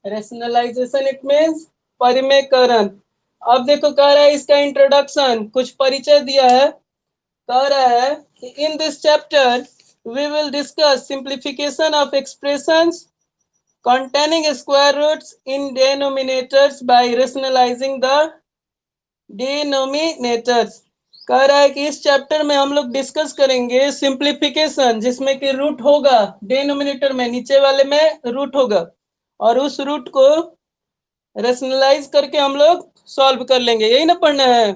Rationalisation it means परिमेयकरण। अब देखो कह रहा है इसका इंट्रोडक्शन, कुछ परिचय दिया है। कह रहा है कि in this chapter we will discuss simplification of expressions containing square roots in denominators by rationalizing the denominators। कह रहा है कि इस चैप्टर में हम लोग डिस्कस करेंगे सिंप्लीफिकेशन, जिसमें कि रूट होगा डिनोमिनेटर में, नीचे वाले में रूट होगा, और उस रूट को रेशनलाइज करके हम लोग सॉल्व कर लेंगे। यही ना पढ़ना है।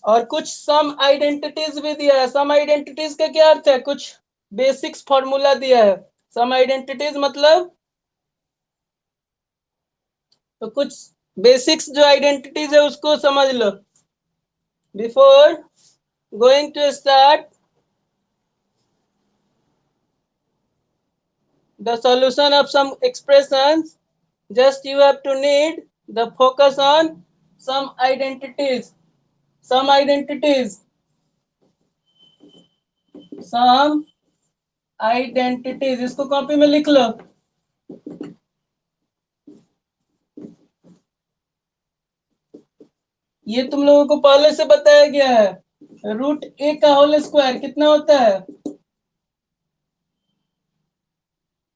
और कुछ सम आइडेंटिटीज भी दिया है। सम आइडेंटिटीज का क्या अर्थ है? कुछ बेसिक्स फॉर्मूला दिया है। सम आइडेंटिटीज मतलब तो कुछ बेसिक्स जो आइडेंटिटीज है उसको समझ लो। Before going to start the solution of some expressions, just you have to need the focus on some identities, some identities, some identities। इसको कॉपी में लिख लो। ये तुम लोगों को पहले से बताया गया है। रूट ए का होल स्क्वायर कितना होता है?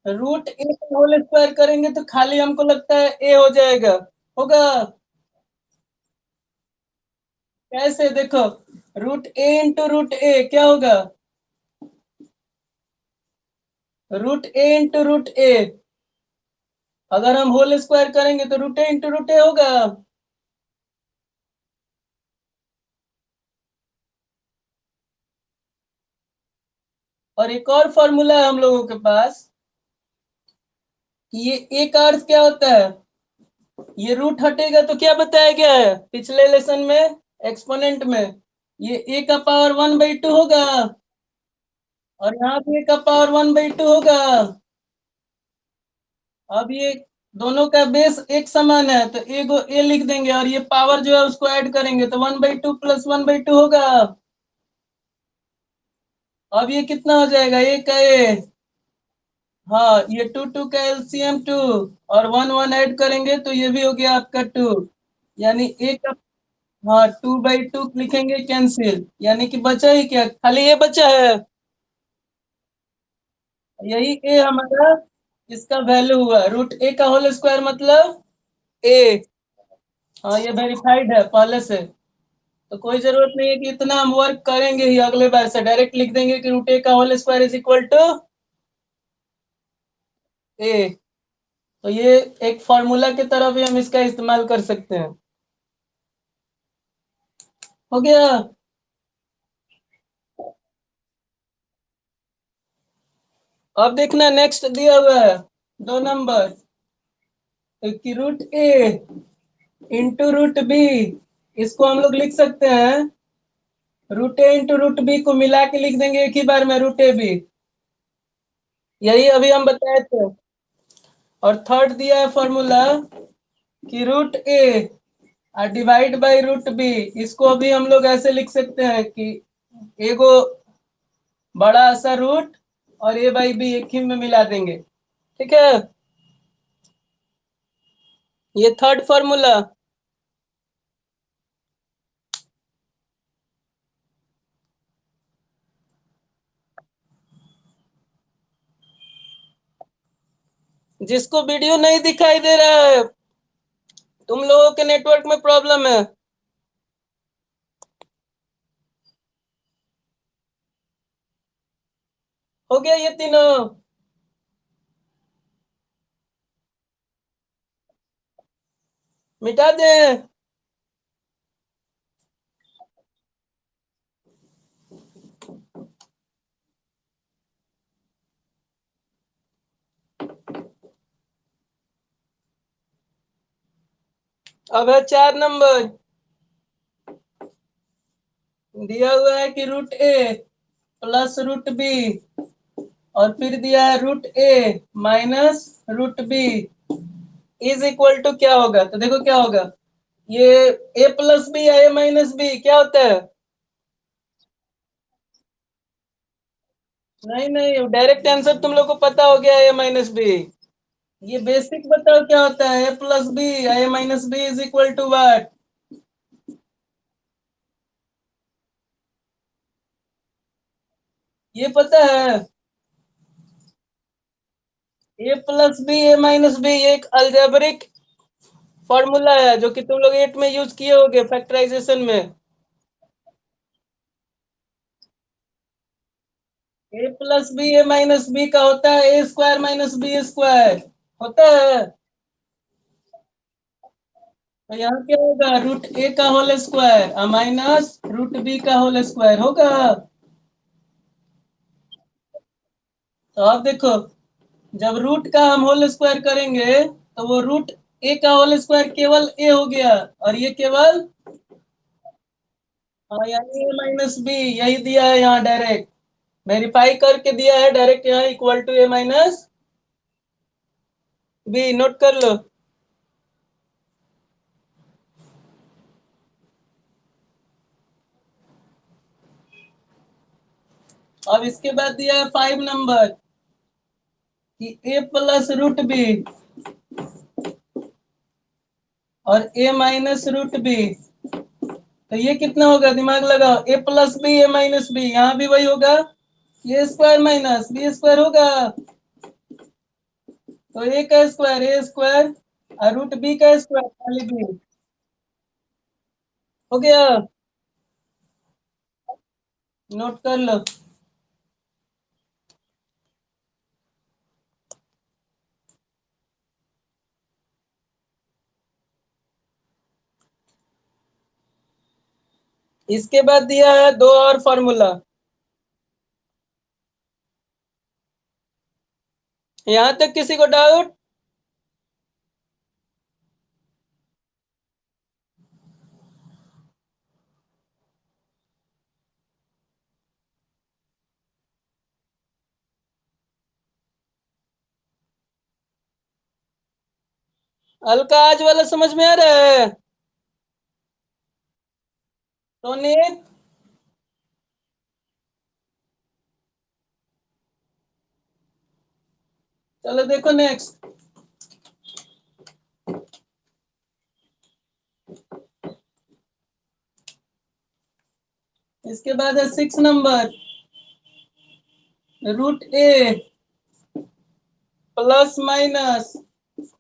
रूट ए का होल स्क्वायर करेंगे तो खाली हमको लगता है ए हो जाएगा। होगा? कैसे? देखो, रूट ए इंटू रूट ए क्या होगा? रूट ए इंटू रूट ए। अगर हम होल स्क्वायर करेंगे तो रूट ए इंटू रूट ए होगा। और एक और फॉर्मूला है हम लोगों के पास कि ये ए का अर्थ क्या होता है। ये रूट हटेगा तो क्या बताया गया है पिछले लेसन में, एक्सपोनेंट में? ये ए का पावर 1/2 होगा, और यहाँ पे ए का पावर 1/2 होगा। अब ये दोनों का बेस एक समान है तो ए को ए लिख देंगे, और ये पावर जो है उसको ऐड करेंगे तो 1/2 प्लस 1/2 होगा। अब ये कितना हो जाएगा? ए का ए। हाँ, ये टू टू का एलसीएम 2, और 1 1 ऐड करेंगे तो ये भी हो गया आपका 2। यानी ए का, हाँ, 2/2 लिखेंगे कैंसिल, यानी कि बचा ही क्या? खाली ये बचा है। यही ए हमारा इसका वैल्यू हुआ। रूट ए का होल स्क्वायर मतलब ए। हाँ, ये वेरीफाइड है पहले से। तो कोई जरूरत नहीं है कि इतना हम वर्क करेंगे ही, अगले बार से डायरेक्ट लिख देंगे कि रूट ए का whole square is equal to A. तो ये एक फॉर्मूला की तरह भी हम इसका इस्तेमाल कर सकते हैं। हो गया? अब देखना, नेक्स्ट दिया हुआ है 2 नंबर, कि रूट ए इंटू रूट बी। इसको हम लोग लिख सकते हैं, रूट ए इंटू रूट बी को मिला के लिख देंगे एक ही बार में, रूट ए बी। यही अभी हम बताए थे। और थर्ड दिया है फॉर्मूला कि रूट ए और डिवाइड बाय रूट बी। इसको अभी हम लोग ऐसे लिख सकते हैं कि ए को बड़ा सा रूट और ए बाई बी एक ही में मिला देंगे। ठीक है? ये थर्ड फॉर्मूला। जिसको वीडियो नहीं दिखाई दे रहा है, तुम लोगों के नेटवर्क में प्रॉब्लम है। हो गया ये तीनों? मिटा दें? अब है 4 नंबर। दिया हुआ है कि root A plus root B, और फिर दिया है root A minus root B is equal to क्या होगा? तो देखो क्या होगा। ये ए प्लस बी या ए माइनस बी क्या होता है? नहीं नहीं, डायरेक्ट आंसर तुम लोग को पता हो गया, A-B। ये बेसिक बताओ क्या होता है, A+B, A-B is equal to what? ये पता है? A+B, A-B एक अलजेब्रिक फॉर्मूला है जो कि तुम लोग 8 में यूज किए होगे फैक्टराइजेशन में। A+B, A-B का होता है A² - B² होता है। तो यहाँ क्या होगा, √A का होल स्क्वायर माइनस √B का होल स्क्वायर होगा। तो अब देखो, जब रूट का हम होल स्क्वायर करेंगे तो वो √A का होल स्क्वायर केवल A हो गया, और ये केवल यानी A-B यही दिया है यहाँ डायरेक्ट, वेरीफाई करके दिया है डायरेक्ट यहाँ इक्वल टू A-B, नोट कर लो। अब इसके बाद दिया है 5 नंबर कि A+√B और A-√B, तो ये कितना होगा, दिमाग लगाओ। A+B, A-B, यहाँ भी वही होगा, A² - B² होगा। तो A² और √B² खाली B हो गया, नोट कर लो। इसके बाद दिया है दो और फॉर्मूला। यहां तक किसी को डाउट? हल्का आज वाला समझ में आ रहा है? सोनित, चलो देखो नेक्स्ट। इसके बाद है 6 number, √A plus minus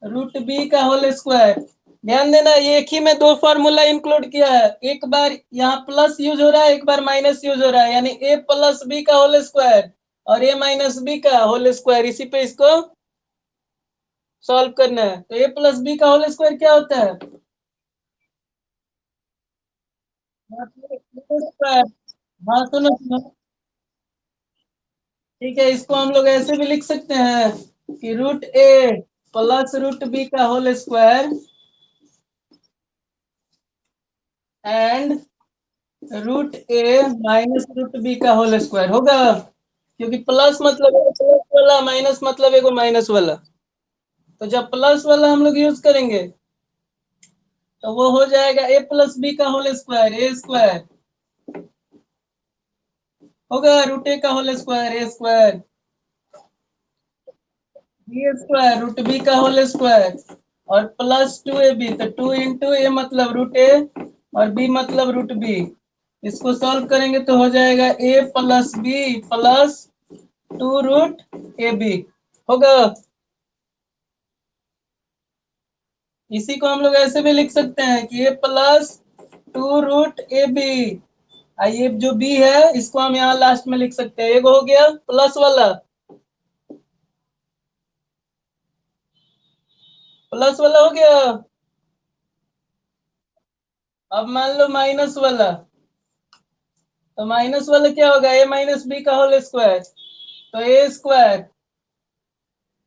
√B का होल स्क्वायर। ध्यान देना, ये एक ही में दो फॉर्मूला इंक्लूड किया है, एक बार यहाँ प्लस यूज हो रहा है, एक बार माइनस यूज हो रहा है, यानी A+B का होल स्क्वायर और A-B का होल स्क्वायर, इसी पे इसको सॉल्व करना है। तो A+B का होल स्क्वायर क्या होता है? हाँ सुनो सुनो, ठीक है, इसको हम लोग ऐसे भी लिख सकते हैं कि √A प्लस √B का whole square and √A minus √B का होल स्क्वायर होगा, क्योंकि प्लस मतलब एगो प्लस वाला, माइनस मतलब एगो माइनस वाला। तो जब प्लस वाला हम लोग यूज करेंगे तो वो हो जाएगा A+B का होल स्क्वायर, A² होगा, √A का whole square, A², B² √B का होल स्क्वायर और प्लस 2AB, तो 2 × A मतलब √A और B मतलब √B। इसको सॉल्व करेंगे तो हो जाएगा A+B प्लस 2 √AB होगा। इसी को हम लोग ऐसे भी लिख सकते हैं कि A+2 √AB। ये जो B है इसको हम यहाँ लास्ट में लिख सकते हैं, एक हो गया प्लस वाला, प्लस वाला हो गया। अब मान लो माइनस वाला, तो माइनस वाला क्या होगा, A-B का होल स्क्वायर, तो A²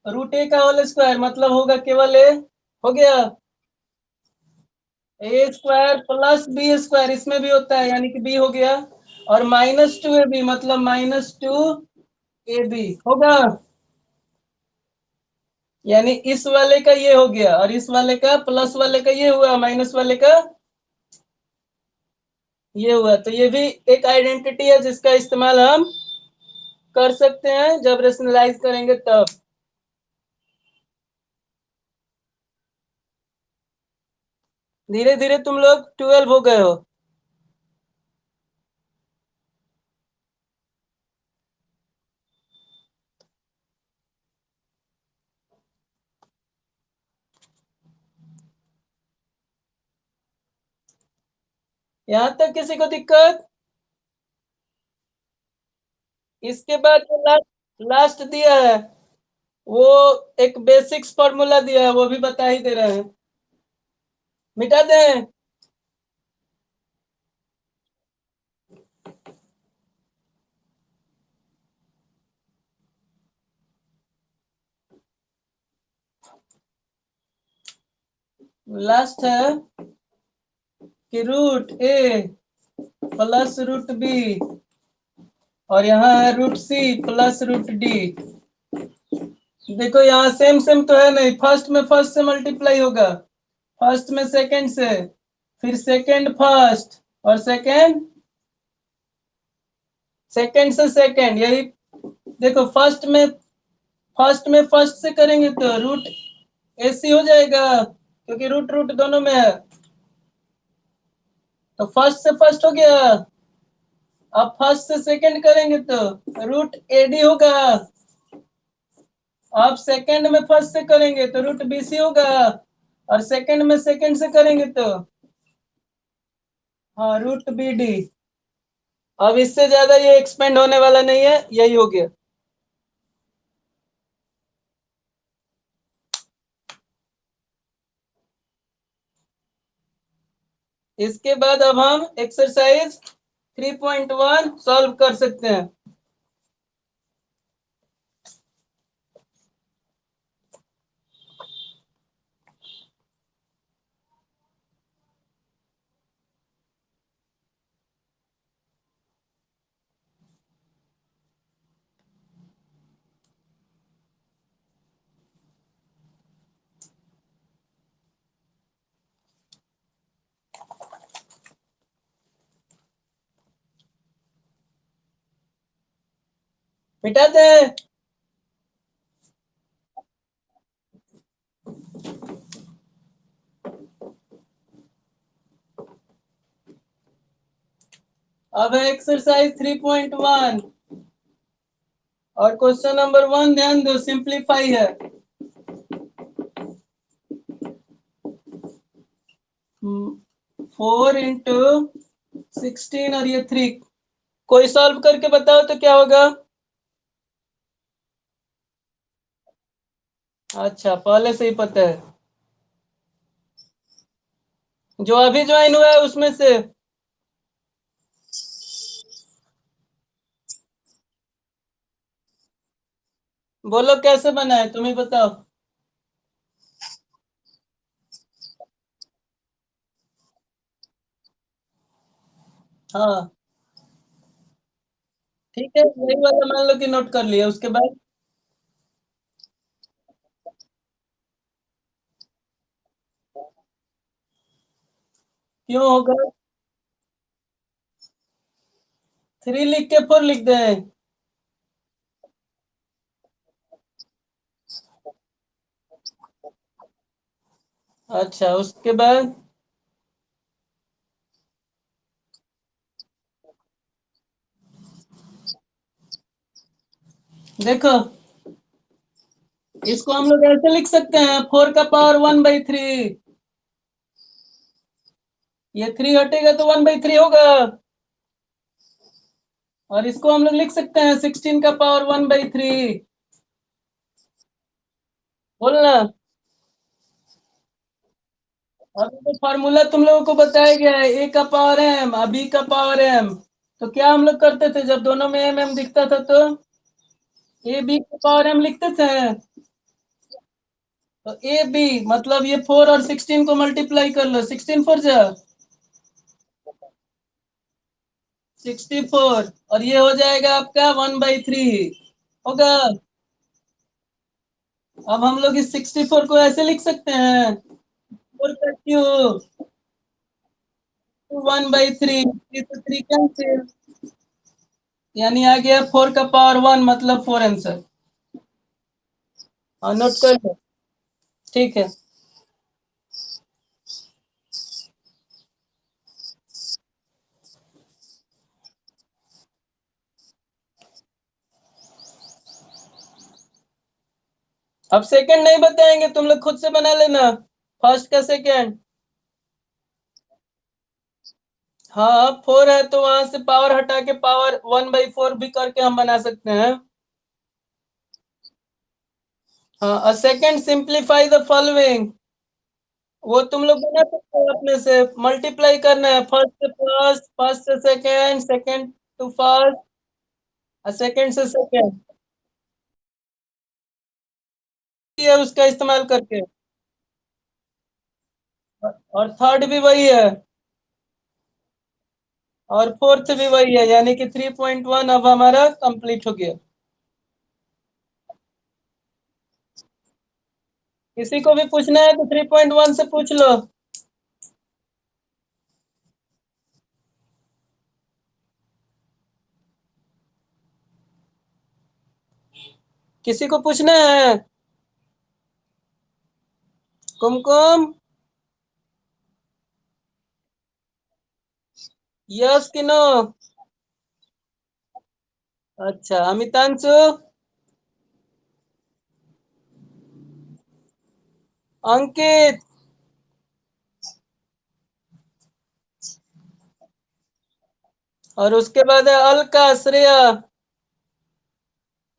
√A का होल स्क्वायर मतलब होगा केवल A हो गया। A² प्लस B² इसमें भी होता है, यानी कि B हो गया, और -2AB मतलब -2AB होगा, यानी इस वाले का ये हो गया और इस वाले का, प्लस वाले का ये हुआ, माइनस वाले का ये हुआ। तो ये भी एक आइडेंटिटी है जिसका इस्तेमाल हम कर सकते हैं जब रेशनलाइज करेंगे तब। धीरे धीरे तुम लोग 12 हो गए हो। यहाँ तक किसी को दिक्कत? इसके बाद जो लास्ट लास्ट दिया है वो एक बेसिक्स फॉर्मूला दिया है, वो भी बता ही दे रहे हैं। मिटा दें? लास्ट है कि root A plus root B और यहाँ है root C plus root D. देखो यहाँ सेम सेम तो है नहीं, फर्स्ट में फर्स्ट से मल्टीप्लाई होगा, फर्स्ट में सेकंड से, फिर सेकंड फर्स्ट, और सेकंड सेकंड से सेकंड, यही। देखो फर्स्ट से करेंगे तो रूट एसी हो जाएगा, क्योंकि रूट रूट दोनों में है। तो फर्स्ट से फर्स्ट हो गया। अब फर्स्ट से सेकंड करेंगे तो रूट एडी होगा। अब सेकंड में फर्स्ट से करेंगे तो रूट बीसी होगा, और सेकंड में सेकंड से करेंगे तो हाँ रूट बी डी। अब इससे ज्यादा ये एक्सपेंड होने वाला नहीं है, यही हो गया। इसके बाद अब हम एक्सरसाइज 3.1 सॉल्व कर सकते हैं। मिटाते हैं। अब है एक्सरसाइज 3.1 और क्वेश्चन नंबर 1 ध्यान दो, सिंप्लीफाई है। 4 into 16 और ये 3, कोई सॉल्व करके बताओ तो क्या होगा? अच्छा, पहले से ही पता है। जो अभी ज्वाइन हुआ है उसमें से बोलो कैसे बना है, तुम ही बताओ। हाँ ठीक है, यही वाला मान लो कि नोट कर लिया, उसके बाद क्यों होगा? 3 लिख के 4 लिख दें? अच्छा, उसके बाद देखो, इसको हम लोग ऐसे लिख सकते हैं, 4 का पावर 1/3। ये 3 हटेगा तो 1/3 होगा। और इसको हम लोग लिख सकते हैं 16 का पावर 1/3। बोलना। और तो फार्मूला तुम लोगों को बताया गया है, ए का पावर एम बी का पावर एम। तो क्या हम लोग करते थे जब दोनों में एम एम दिखता था तो ए बी का पावर एम लिखते थे। तो ए बी मतलब ये 4 और 16 को मल्टीप्लाई कर लो, 16 4 जा 64, और ये हो जाएगा आपका 1/3 होगा। अब हम लोग इस 64 को ऐसे लिख सकते हैं, 4 का क्यूब 1/3, 3 से 3 कैंसिल, यानी आ गया 4 का पावर 1 मतलब 4 आंसर। हाँ नोट कर लो। ठीक है। अब सेकंड नहीं बताएंगे, तुम लोग खुद से बना लेना, फर्स्ट का सेकंड। हाँ 4 है तो वहां से पावर हटा के पावर 1/4 भी करके हम बना सकते हैं। हाँ सेकंड सिंप्लीफाई द फॉलोइंग, वो तुम लोग बना सकते हो अपने से। मल्टीप्लाई करना है, फर्स्ट से फर्स्ट, फर्स्ट से सेकंड, सेकंड टू फर्स्ट, और सेकंड से सेकंड, ये है उसका इस्तेमाल करके। और थर्ड भी वही है, और फोर्थ भी वही है, यानी कि 3.1 अब हमारा कंप्लीट हो गया। किसी को भी पूछना है तो 3.1 से पूछ लो। किसी को पूछना है? कुमकुम, यस कि नो? अच्छा अमितांशु, अंकित, और उसके बाद है अलका, श्रेया,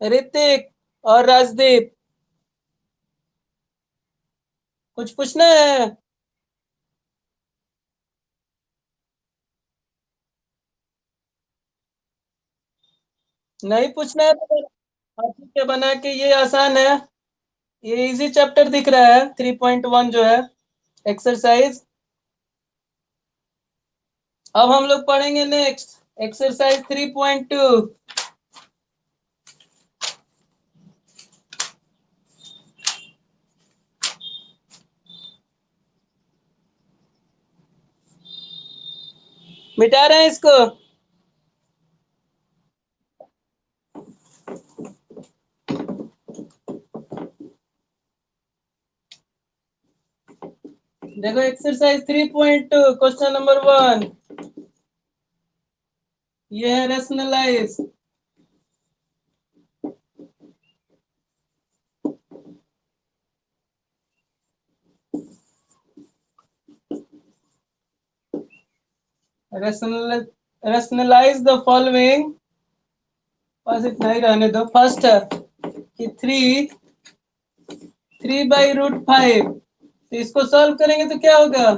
ऋतिक और राजदीप। कुछ पूछना है? नहीं पूछना है तो आप क्या बना के, ये आसान है, ये इजी चैप्टर दिख रहा है 3.1 जो है, एक्सरसाइज। अब हम लोग पढ़ेंगे नेक्स्ट एक्सरसाइज 3.2। मिटा रहे हैं इसको। देखो एक्सरसाइज 3.2 क्वेश्चन नंबर 1, ये है रेशनलाइज। रेशनलाइज द फॉलोइंग, बस इतना ही रहने दो। फर्स्ट है कि 3/√5, तो इसको सॉल्व करेंगे तो क्या होगा,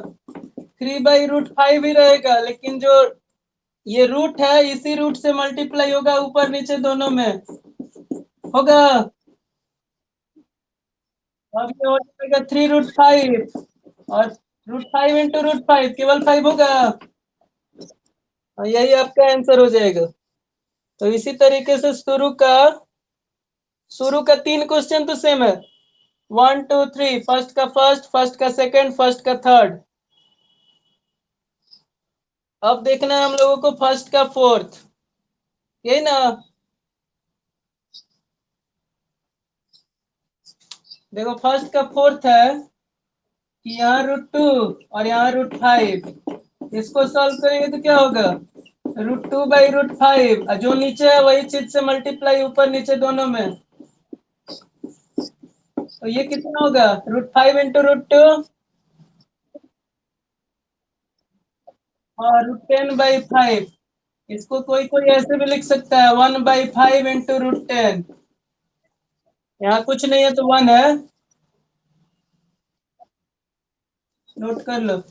3/√5 ही रहेगा, लेकिन जो ये रूट है इसी रूट से मल्टीप्लाई होगा ऊपर नीचे दोनों में, होगा। अब ये हो जाएगा 3√5, और √5 × √5 केवल 5 होगा। और यही आपका आंसर हो जाएगा। तो इसी तरीके से शुरू का 3 क्वेश्चन तो सेम है, 1 2 3, फर्स्ट का फर्स्ट, फर्स्ट का सेकंड, फर्स्ट का थर्ड। अब देखना है हम लोगों को फर्स्ट का फोर्थ, यही ना। देखो फर्स्ट का फोर्थ है कि यहाँ √2 और यहाँ √5, इसको सॉल्व करेंगे तो क्या होगा, √2/√5, जो नीचे है वही चीज से मल्टीप्लाई ऊपर नीचे दोनों में, तो ये कितना होगा, √5 × √2, और √10/5। इसको कोई कोई ऐसे भी लिख सकता है, 1/5 × √10। यहाँ कुछ नहीं है तो 1 है, नोट कर लो।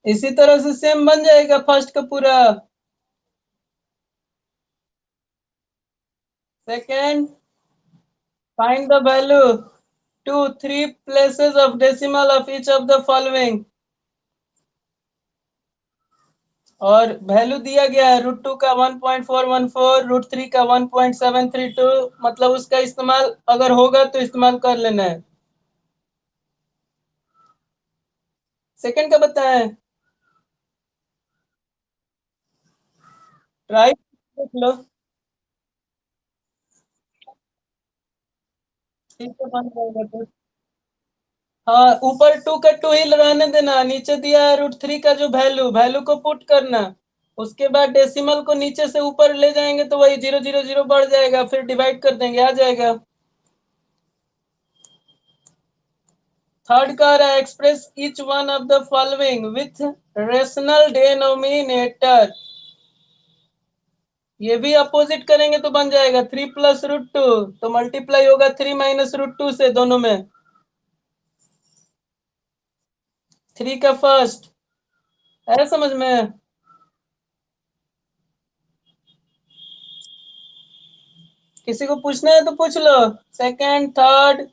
इसी तरह से सेम बन जाएगा फर्स्ट का पूरा। Second, find the value to three places of decimal of each of the following. और वैल्यू दिया गया है √2 का 1.414, √3 का 1.732, मतलब उसका इस्तेमाल अगर होगा तो इस्तेमाल कर लेना है। सेकंड का बताएं। ट्राई देख लो। ठीक है, बन जाएगा तो। हाँ, ऊपर 2 का 2 ही लगाने देना, नीचे दिया है √3 का जो वैल्यू, वैल्यू को पुट करना। उसके बाद डेसिमल को नीचे से ऊपर ले जाएंगे तो वही 000 बढ़ जाएगा, फिर डिवाइड कर देंगे, आ जाएगा। थर्ड कह रहा है express each one of the following with rational denominator. ये भी अपोजिट करेंगे तो बन जाएगा 3 प्लस √2, तो मल्टीप्लाई होगा 3 माइनस √2 से दोनों में। 3 का फर्स्ट है समझ में। किसी को पूछना है तो पूछ लो। Second, third,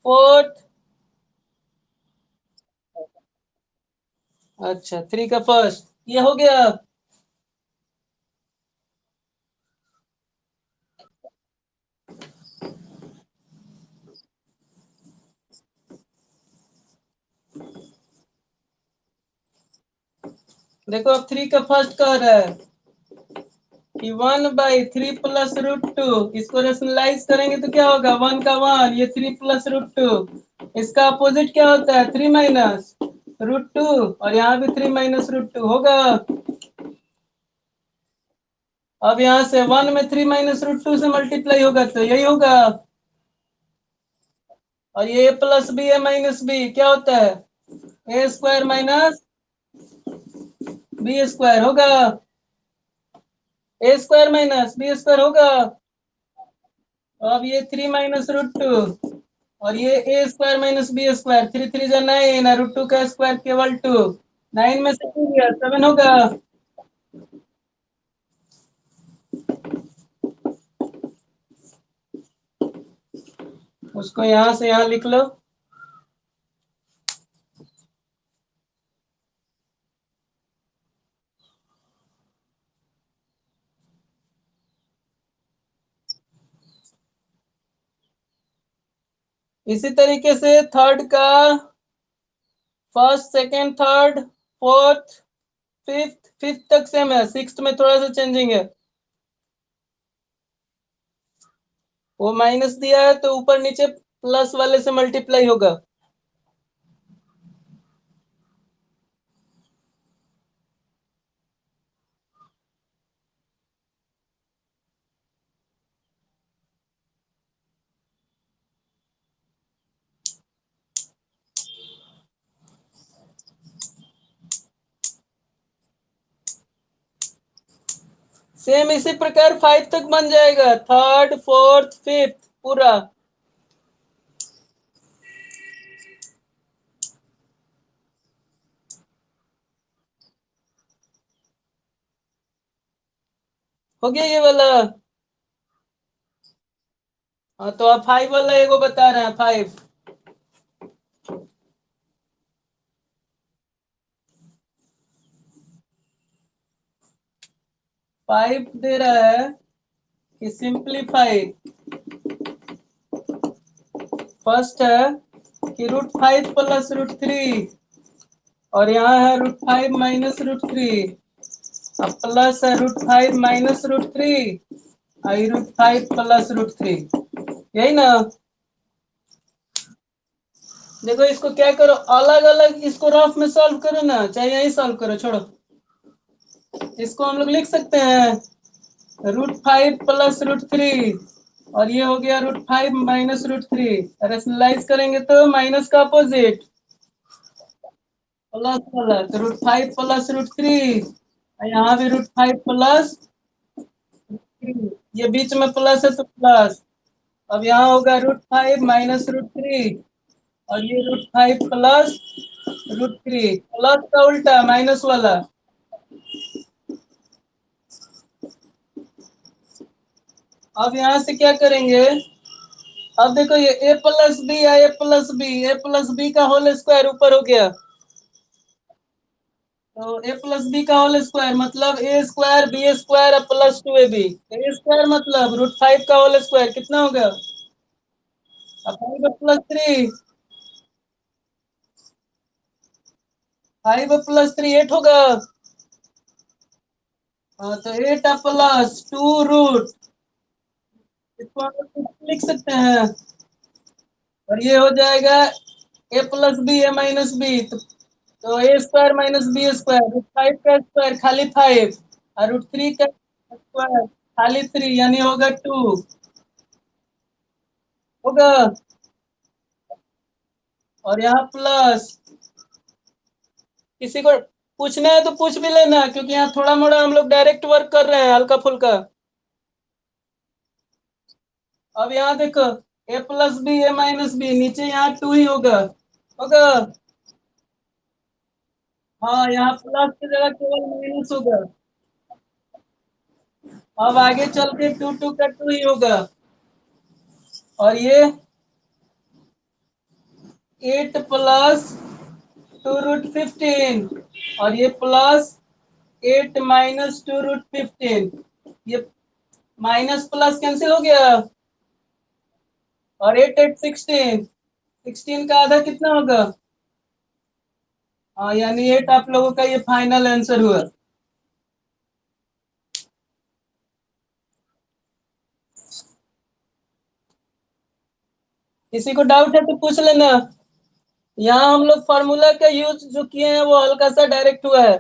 fourth. अच्छा, 3 का फर्स्ट ये हो गया। देखो अब 3 का फर्स्ट कह रहा है कि 1/3 प्लस √2, इसको रेशनलाइज करेंगे तो क्या होगा, 1 का 1, ये 3 प्लस √2। इसका अपोजिट क्या होता है, 3 माइनस √2, और यहाँ भी 3 माइनस √2 होगा। अब यहाँ से 1 में 3 माइनस √2 से मल्टीप्लाई होगा तो यही होगा। और ये प्लस बी है माइनस बी क्या होता है, ए स्क्वायर माइनस बी स्क्वायर होगा। ए स्क्वायर माइनस बी स्क्वायर होगा। अब ये 3 माइनस √2, और ये ए स्क्वायर माइनस बी स्क्वायर, 3 3 जा 9, √2 का स्क्वायर केवल 2, 9 में से 2 गया 7 होगा। उसको यहाँ से यहाँ लिख लो। इसी तरीके से थर्ड का first, second, third, fourth, fifth, fifth तक सेम है, सिक्स्थ में थोड़ा सा चेंजिंग है। वो माइनस दिया है तो ऊपर नीचे प्लस वाले से मल्टीप्लाई होगा। सेम इसी प्रकार 5 तक बन जाएगा, थर्ड, फोर्थ, फिफ्थ पूरा। हो गया ये वाला। हाँ, तो आप 5 वाला एगो बता रहे हैं, 5। 5 दे रहा है कि सिंप्लीफाई। फर्स्ट है कि √5 प्लस √3, और यहाँ है √5 माइनस √3, अब प्लस है √5 माइनस √3, और √5 प्लस √3, यही ना। देखो इसको क्या करो, अलग अलग इसको रफ में सॉल्व करो ना, चाहे यही सॉल्व करो, छोड़ो। इसको हम लोग लिख सकते हैं √5 प्लस √3, और ये हो गया √5 माइनस √3। रेशनलाइज करेंगे तो माइनस का अपोजिट प्लस वाला, तो √5 प्लस √3, यहाँ भी √5 प्लस 3, ये बीच में प्लस है तो प्लस। अब यहाँ होगा √5 माइनस √3, और ये √5 प्लस √3, प्लस का उल्टा माइनस वाला। अब यहाँ से क्या करेंगे? अब देखो ये a प्लस बी या a प्लस बी का होल स्क्वायर ऊपर हो गया, तो a प्लस बी का होल स्क्वायर मतलब a square B square plus 2ab। A square मतलब √5 का होल स्क्वायर कितना होगा? अब 5 + 3, 5 + 3 8 होगा। हाँ तो 8 प्लस 2 रूट, इसको हम लोग लिख सकते हैं। और ये हो जाएगा a plus B A minus B, तो A square minus B square, √5 का स्क्वायर खाली 5, और √3 का स्क्वायर खाली 3, यानी होगा 2 होगा। और यहाँ प्लस, किसी को पूछना है तो पूछ भी लेना, क्योंकि यहाँ थोड़ा मोड़ा हम लोग डायरेक्ट वर्क कर रहे हैं, हल्का फुल्का। अब यहाँ देखो a plus B A minus B, नीचे यहाँ 2 ही होगा होगा। हाँ यहाँ प्लस की जगह केवल माइनस होगा। अब आगे चल के 2 का 2 ही होगा। और ये 8 प्लस 2√15, और ये प्लस 8 माइनस 2√15, ये माइनस प्लस कैंसिल हो गया। और 8 8 16, 16 का आधा कितना होगा? हाँ यानी 8 आप लोगों का ये फाइनल आंसर हुआ। किसी को डाउट है तो पूछ लेना। यहाँ हम लोग फार्मूला का यूज जो किए हैं वो हल्का सा डायरेक्ट हुआ है।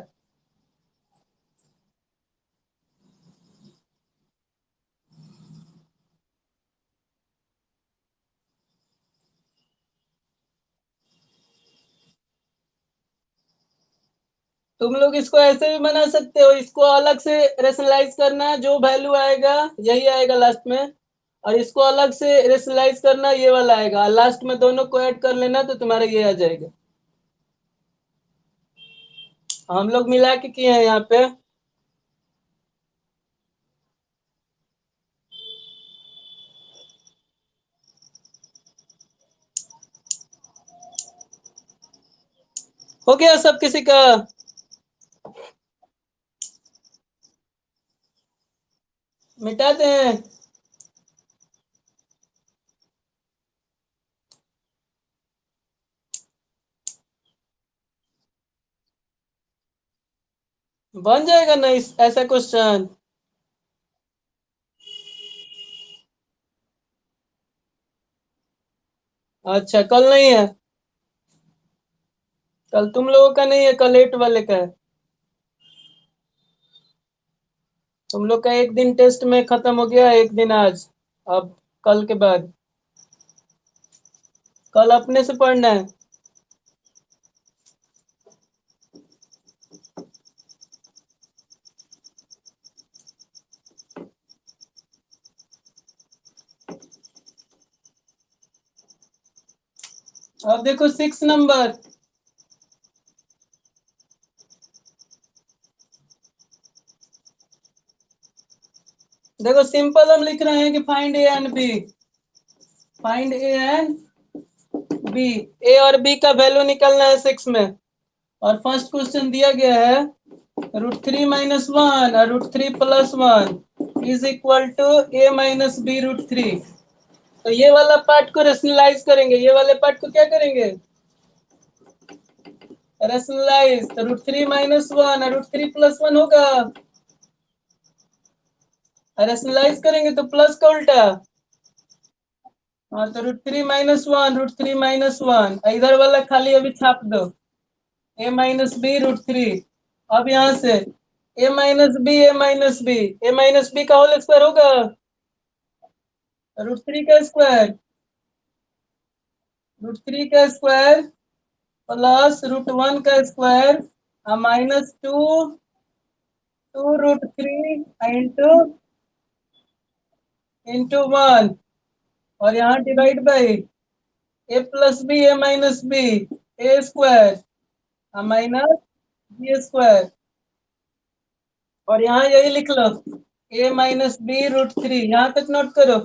तुम लोग इसको ऐसे भी बना सकते हो, इसको अलग से रेशनलाइज करना, जो वैल्यू आएगा यही आएगा लास्ट में, और इसको अलग से रेशनलाइज करना, ये वाला आएगा, लास्ट में दोनों को ऐड कर लेना तो तुम्हारा ये आ जाएगा। हम लोग मिला के किए हैं यहाँ पे। हो गया सब किसी का? मिटा दें? बन जाएगा ना इस ऐसा क्वेश्चन? अच्छा कल नहीं है? कल तुम लोगों का नहीं है, कल 8 वाले का है। तुम लोग का एक दिन टेस्ट में खत्म हो गया, एक दिन आज। अब कल के बाद कल अपने से पढ़ना है। अब देखो 6 नंबर। देखो सिंपल हम लिख रहे हैं कि find A and B, find A and B, A और बी का वैल्यू निकलना है 6 में। और फर्स्ट क्वेश्चन दिया गया है √3 - 1 और √3 + 1 is equal to a - b√3। तो ये वाला पार्ट को रेशनलाइज करेंगे, ये वाले पार्ट को क्या करेंगे? रेशनलाइज, तो √3 - 1 और √3 + 1 होगा। रेशनलाइज करेंगे तो प्लस का उल्टा। हाँ तो √3 - 1 √3 - 1, इधर वाला खाली अभी छाप दो, a - b√3। अब यहाँ से a - b का होल स्क्वायर होगा, √3 का स्क्वायर, √3 का स्क्वायर प्लस √1 का स्क्वायर, -2 इंटू इंटू 1, और यहाँ divide by. A plus B A minus B A square minus B square, और यहाँ यही लिख लो A minus B root three, यहाँ तक नोट करो।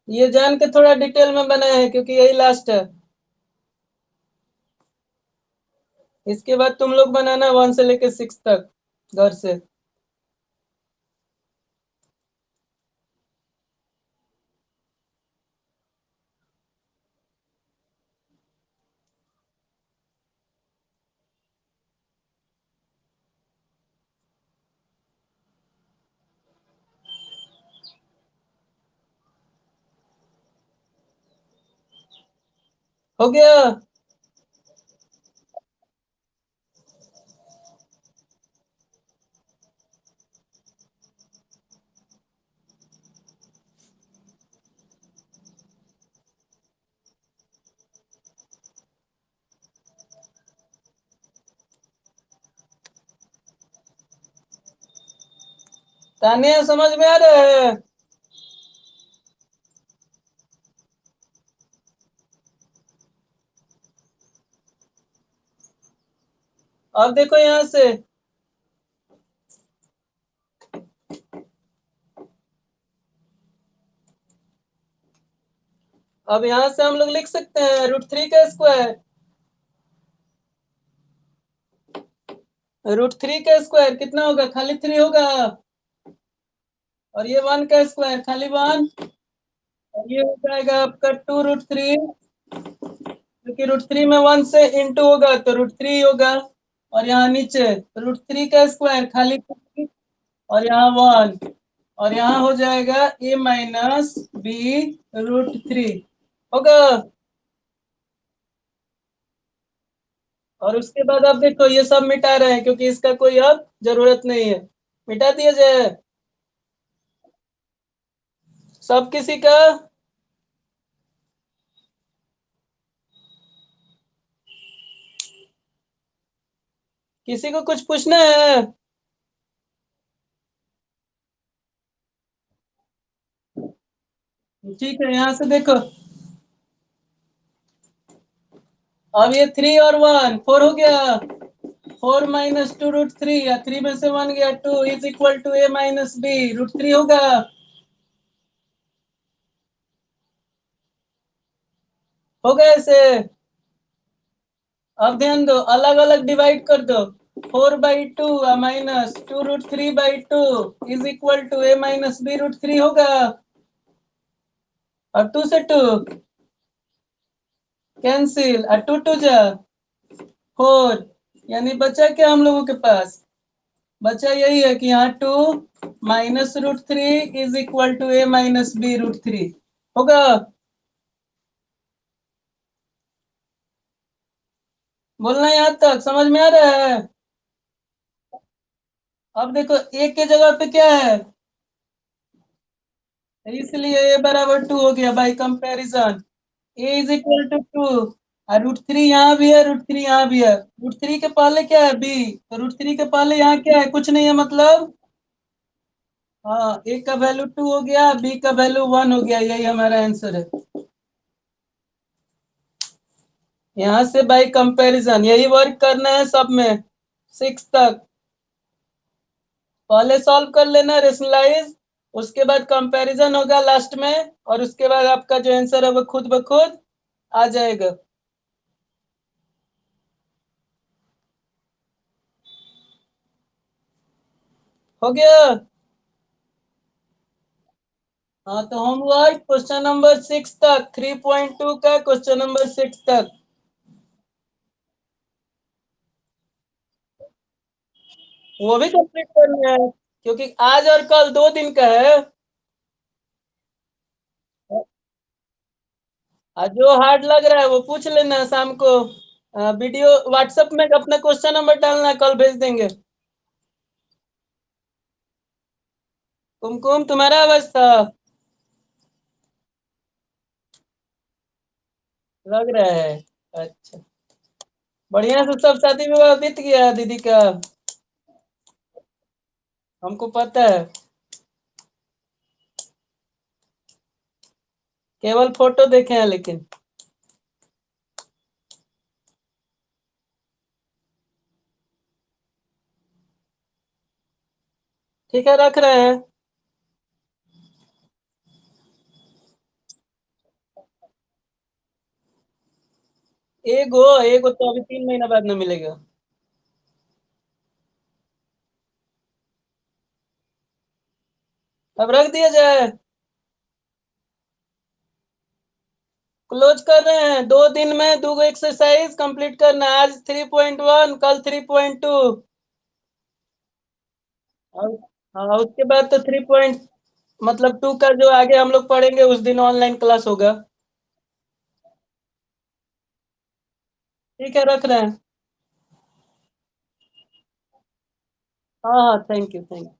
ये जान के थोड़ा डिटेल में बनाया है क्योंकि यही लास्ट है। इसके बाद तुम लोग बनाना 1 से लेके 6 तक घर से। हो गया? तानिया समझ में आ रहा है? अब देखो यहाँ से, अब यहाँ से हम लोग लिख सकते हैं रूट थ्री का स्क्वायर, रूट थ्री का स्क्वायर कितना होगा, खाली थ्री होगा, और ये वन का स्क्वायर खाली वन, और ये हो जाएगा आपका टू रूट थ्री, क्योंकि रूट थ्री में वन से इंटू होगा तो रूट थ्री होगा, और यहाँ नीचे रूट थ्री का स्क्वायर खाली थ्री, और यहाँ वन, और यहाँ हो जाएगा ए माइनस बी रूट थ्री होगा। और उसके बाद आप देखो ये सब मिटा रहे हैं क्योंकि इसका कोई अब जरूरत नहीं है, मिटा दिया जाए सब किसी का। किसी को कुछ पूछना है? ठीक है, यहाँ से देखो, अब ये थ्री और वन फोर हो गया, four minus two root three, या थ्री में से वन गया two is equal to A minus B root three होगा। हो गया ऐसे? अब ध्यान दो, अलग अलग डिवाइड कर दो, four by two minus two root three by two is equal to A minus B root three होगा। और टू से टू कैंसिल, और टू टू जा फोर, यानी बचा क्या हम लोगों के पास, बचा यही है कि यहाँ two minus root three is equal to A minus B root three होगा। बोलना यहाँ तक समझ में आ रहा है? अब देखो ए के जगह पे क्या है, इसलिए ए बराबर टू हो गया by comparison, A is equal to two, और रूट थ्री यहाँ भी है, रूट थ्री यहाँ भी है, रूट थ्री के पहले क्या है बी, तो रूट थ्री के पहले यहाँ क्या है, कुछ नहीं है मतलब, हाँ ए का वैल्यू टू हो गया, बी का वैल्यू वन हो गया, यही हमारा आंसर है। यहाँ से बाय कंपैरिजन यही वर्क करना है सब में, सिक्स तक पहले सॉल्व कर लेना रेशनलाइज, उसके बाद कंपैरिजन होगा लास्ट में, और उसके बाद आपका जो आंसर है वो खुद ब खुद आ जाएगा। हो गया? हाँ तो होमवर्क क्वेश्चन नंबर 6 तक, 3.2 का क्वेश्चन नंबर 6 तक वो भी कंप्लीट करना है, क्योंकि आज और कल 2 दिन का है। और जो हार्ड लग रहा है वो पूछ लेना शाम को, वीडियो व्हाट्सएप में अपना क्वेश्चन नंबर डालना, कल भेज देंगे। कुमकुम तुम्हारा आवाज था, लग रहा है। अच्छा, बढ़िया से सब शादी विवाह बीत गया दीदी का, हमको पता है। केवल फोटो देखे हैं लेकिन। ठीक है, रख रहे हैं। एगो तो अभी 3 महीना बाद में मिलेगा। अब रख दिया जाए। क्लोज कर रहे हैं। 2 दिन में 2 एक्सरसाइज कंप्लीट करना है। आज 3.1, कल 3.2। और हाँ, उसके बाद तो 3 मतलब 2 का जो आगे हम लोग पढ़ेंगे उस दिन ऑनलाइन क्लास होगा। ठीक है, रख रहे हैं। हाँ हाँ, थैंक यू थैंक यू।